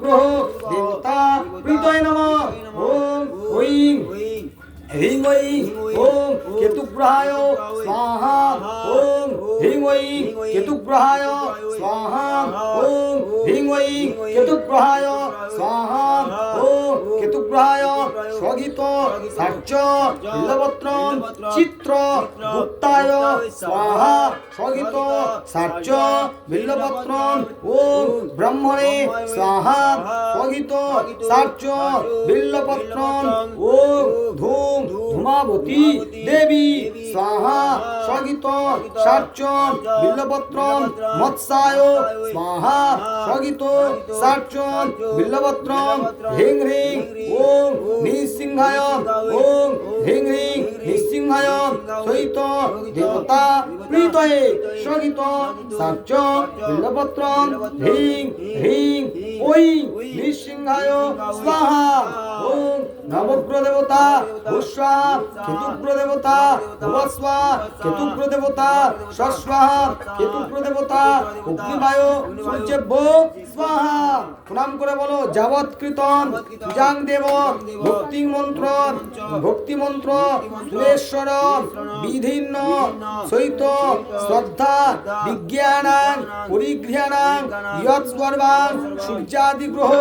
গ্রহ দেবতা প্রীতয় নমঃ। ওম ঐং হিং ঐং ওম কেতুগ্রহায় স্বাহা। ওম হিং ঐং কেতুগ্রহায় স্বাহা। ওম হিং ঐং কেতুগ্রহায় স্বাহা। ওম কেতুগ্রহায় স্বগিত সার্চ বিল্লপত্রম চিত্র গুপ্তায় স্বাহা। স্বগিত সার্চ বিল্লপত্রম ওম ব্রহ্মণে স্বাহা। স্বগিত সার্চ বিল্লপত্রম ওম ধূম ধূমাবতী দেবী স্বাহা। স্বগিত সার্চ বিল্লপত্রম মৎস্যায় স্বাহা। স্বগিত সার্চ বিল্লপত্রম হ্রিং হ্রিং ওম নৃসিংহায়। ওম হ্রিং হ্রিং নৃসিংহায় সহিত দেবতা প্রীতয়ে স্বগিত সার্চ বিল্লপত্রম হ্রিং হ্রিং ঐং নৃসিংহায় স্বাহা। ওম নবগ্রহ দেবতা ভূস্বাহা। কেতুগ্রহ দেবতা ভুবস্বাহা। কেতুগ্রহ দেবতা স্বস্বাহা। কেতুগ্রহ দেবতা অগ্নিবায়ু সূর্যেভ্যো স্বাহা। প্রণাম করে বলো যাবৎ কৃতম পূজাং দেব ভক্তি মন্ত্র ভক্তি মন্ত্র সুরেশ্বর বিধিন্ন সহিত শ্রদ্ধা বিজ্ঞানাং পরিগৃহাণাং ইয়ৎসর্বাং সূর্যাদি গ্রহ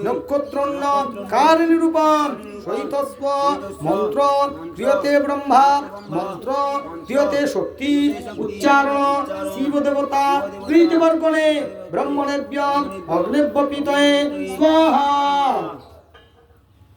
নক্ষত্রন্ন কারণরূপম সহিতস্ব মন্ত্র ক্রিয়তে ব্রহ্মা মন্ত্র ক্রিয়তে শক্তি উচ্চারণ শিব দেবতা প্রীতিবর্গণে ব্রহ্মণেভ্য অগ্নেভ্য পিতয়ে স্বাহা।